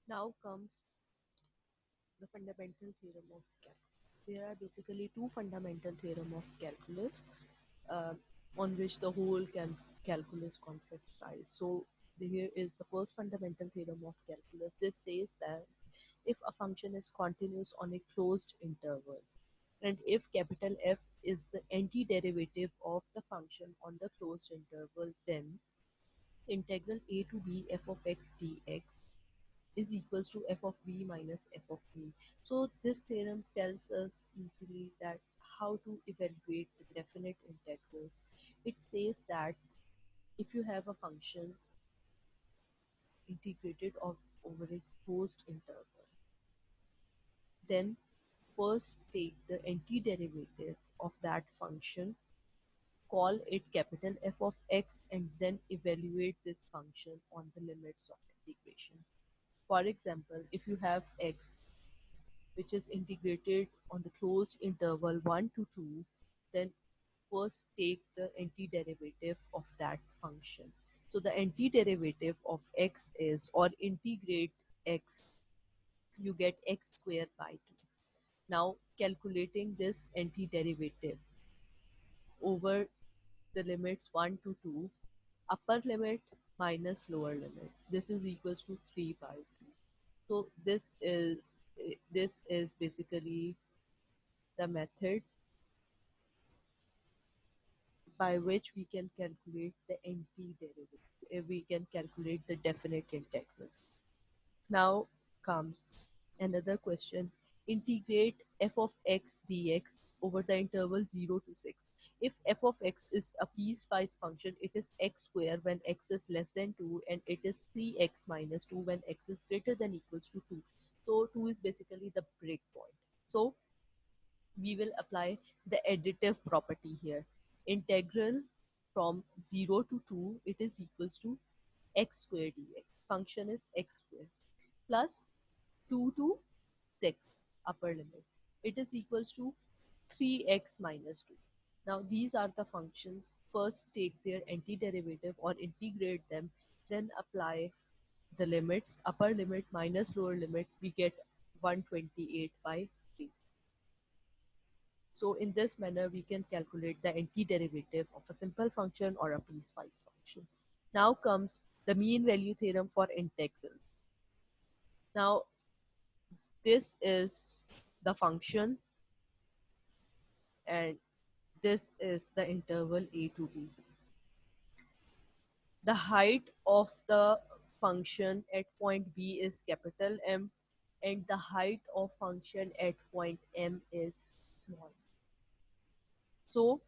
Now comes the fundamental theorem of calculus. There are basically two fundamental theorem of calculus uh, on which the whole calculus concept lies. So here is the first fundamental theorem of calculus. This says that if a function is continuous on a closed interval, and if capital F is the antiderivative of the function on the closed interval, then integral a to b f of x dx is equals to f of b minus f of b. So this theorem tells us easily that how to evaluate the definite integrals. It says that if you have a function integrated over a closed interval, then first take the antiderivative of that function, call it capital F of x, and then evaluate this function on the limits of integration. For example, if you have x which is integrated on the closed interval 1 to 2, then first take the antiderivative of that function. So the antiderivative of x is, or integrate x, you get x squared by 2. Now calculating this antiderivative over the limits 1 to 2, upper limit minus lower limit, this is equals to 3 by 2. So this is basically the method by which we can calculate the antiderivative. We can calculate the definite integrals. Now comes another question. Integrate f of x dx over the interval 0 to 6. If f of x is a piecewise function, it is x square when x is less than 2, and it is 3x minus 2 when x is greater than equals to 2. So 2 is basically the breakpoint. So we will apply the additive property here. Integral from 0 to 2, it is equals to x squared dx. Function is x squared plus 2 to 6 upper limit. It is equals to 3x minus 2. Now these are the functions. First take their antiderivative or integrate them, then apply the limits. Upper limit minus lower limit, we get 128 by 3. So in this manner, we can calculate the antiderivative of a simple function or a piecewise function. Now comes the mean value theorem for integrals. Now this is the function, and this is the interval a to b. The height of the function at point B is capital M, and the height of function at point M is small. So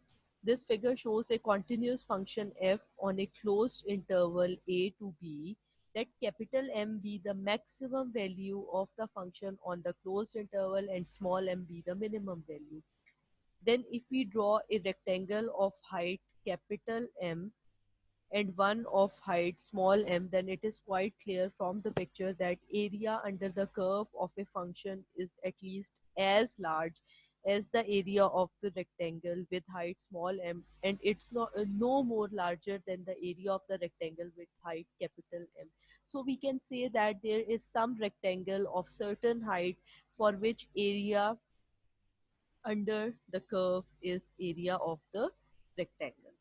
this figure shows a continuous function f on a closed interval a to b. Let capital M be the maximum value of the function on the closed interval and small m be the minimum value. Then if we draw a rectangle of height capital M and one of height small m, then it is quite clear from the picture that area under the curve of a function is at least as large as the area of the rectangle with height small m, and it's no more larger than the area of the rectangle with height capital M. So we can say that there is some rectangle of certain height for which area under the curve is area of the rectangle.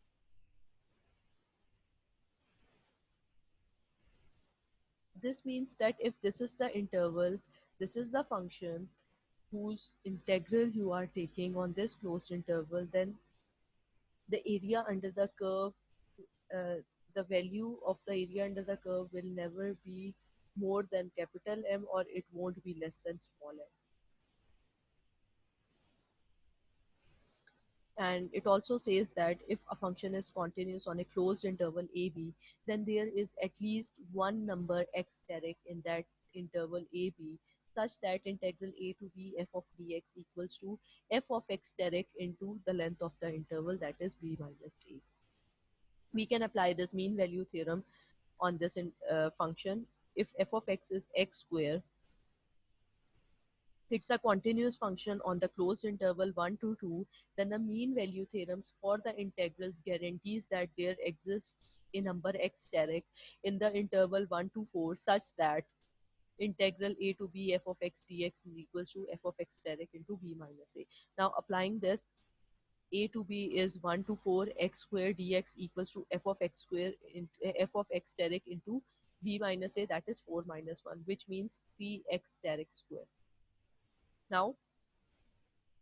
This means that if this is the interval, this is the function whose integral you are taking on this closed interval, then the area under the curve, uh, the value of the area under the curve will never be more than capital M, or it won't be less than small m. And it also says that if a function is continuous on a closed interval AB, then there is at least one number x steric in that interval AB, such that integral a to b f of dx equals to f of x steric into the length of the interval, that is b minus a. We can apply this mean value theorem on this function. If f of x is x square, it's a continuous function on the closed interval 1 to 2, then the mean value theorems for the integrals guarantees that there exists a number x steric in the interval 1 to 4 such that integral a to b f of x dx is equals to f of x steric into b minus a. Now applying this, a to b is 1 to 4 x square dx equals to f of x square in f of x steric into b minus a, that is 4 minus 1, which means 3x steric square. Now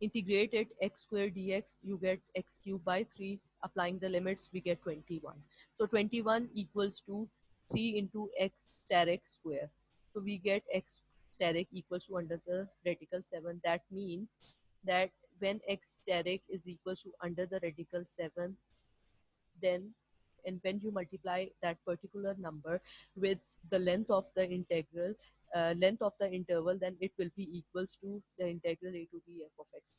integrate it, x square dx, you get x cube by 3. Applying the limits, we get 21. So 21 equals to 3 into x steric square. So we get x steric equals to under the radical 7. That means that when x steric is equals to under the radical 7, then and when you multiply that particular number with the length of the integral, length of the interval, then it will be equals to the integral a to b f of x.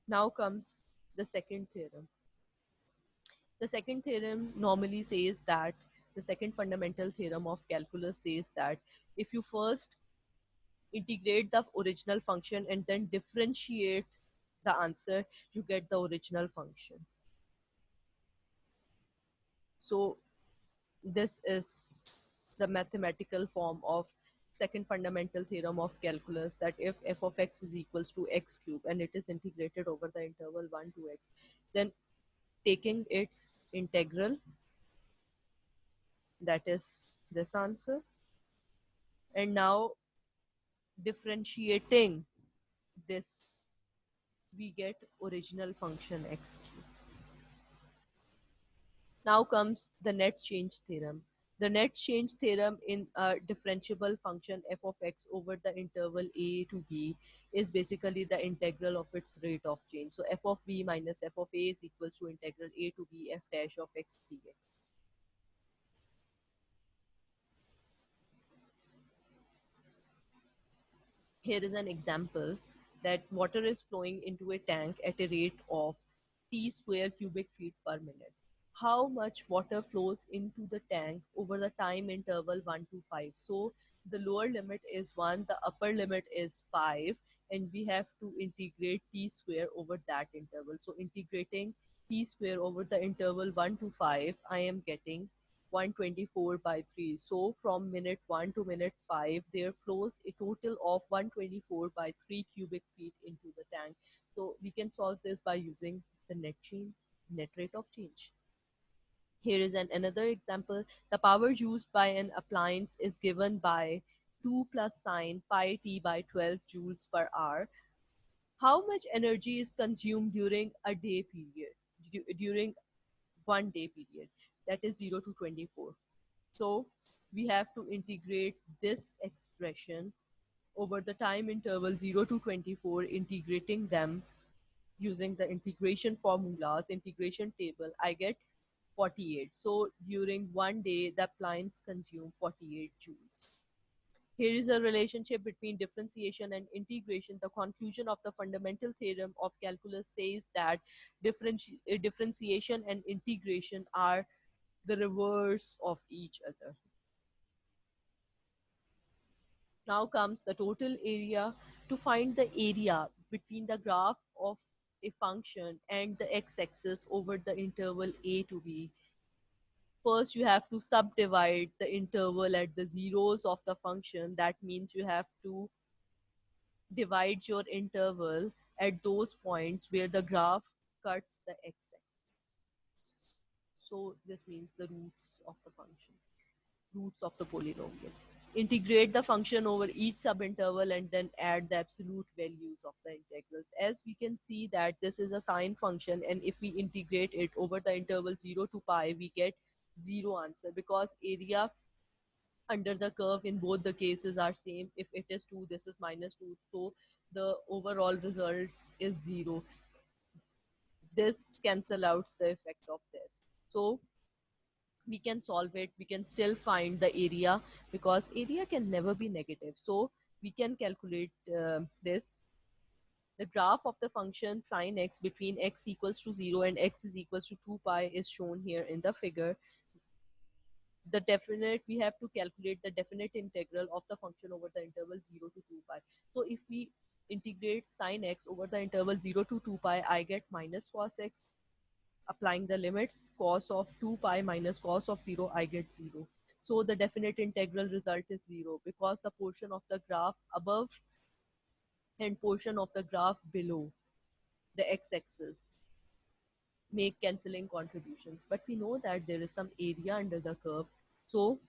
Now comes the second theorem. The second theorem normally says that the second fundamental theorem of calculus says that if you first integrate the original function and then differentiate the answer, you get the original function. So this is the mathematical form of second fundamental theorem of calculus, that if f of x is equals to x cube and it is integrated over the interval 1 to x, then taking its integral, that is this answer, and now differentiating this, we get original function x cube. Now comes the net change theorem. The net change theorem in a differentiable function f of x over the interval a to b is basically the integral of its rate of change. So f of b minus f of a is equals to integral a to b f dash of x dx. Here is an example that water is flowing into a tank at a rate of t square cubic feet per minute. How much water flows into the tank over the time interval 1 to 5? So the lower limit is 1, the upper limit is 5, and we have to integrate t square over that interval. So integrating t square over the interval 1 to 5, I am getting 124 by 3. So from minute 1 to minute 5, there flows a total of 124 by 3 cubic feet into the tank. So we can solve this by using the net rate of change. Here is another example. The power used by an appliance is given by 2 plus sine pi t by 12 joules per hour. How much energy is consumed during a day period, during 1 day period, that is 0 to 24? So we have to integrate this expression over the time interval 0 to 24, integrating them using the integration formulas, integration table, I get 48. So during 1 day, the appliance consume 48 joules. Here is a relationship between differentiation and integration. The conclusion of the fundamental theorem of calculus says that differentiation and integration are the reverse of each other. Now comes the total area. To find the area between the graph of a function and the x-axis over the interval a to b, first you have to subdivide the interval at the zeros of the function. That means you have to divide your interval at those points where the graph cuts the x-axis. So this means the roots of the function, roots of the polynomial. Integrate the function over each subinterval and then add the absolute values of the integrals. As we can see that this is a sine function, and if we integrate it over the interval 0 to pi, we get 0 answer, because area under the curve in both the cases are same. If it is 2, this is minus 2, so the overall result is 0. This cancel out the effect of this. So we can solve it, we can still find the area, because area can never be negative. So we can calculate this. The graph of the function sine x between x equals to 0 and x is equals to 2 pi is shown here in the figure. The definite, we have to calculate the definite integral of the function over the interval 0 to 2 pi. So if we integrate sine x over the interval 0 to 2 pi, I get minus cos x. Applying the limits, cos of 2 pi minus cos of 0, I get 0. So the definite integral result is 0 because the portion of the graph above and portion of the graph below the x-axis make cancelling contributions. But we know that there is some area under the curve. So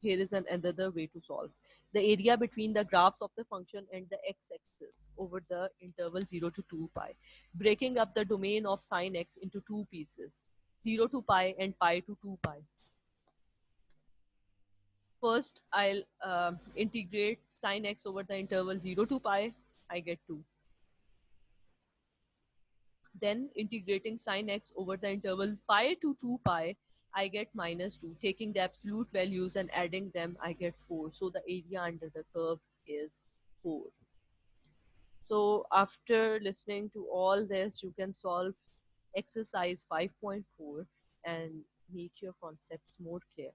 here is another way to solve. The area between the graphs of the function and the x-axis over the interval 0 to 2 pi, breaking up the domain of sine x into two pieces, 0 to pi and pi to 2 pi. First, I'll integrate sine x over the interval 0 to pi, I get 2. Then integrating sine x over the interval pi to 2 pi, I get minus 2. Taking the absolute values and adding them, I get 4. So the area under the curve is 4. So after listening to all this, you can solve exercise 5.4 and make your concepts more clear.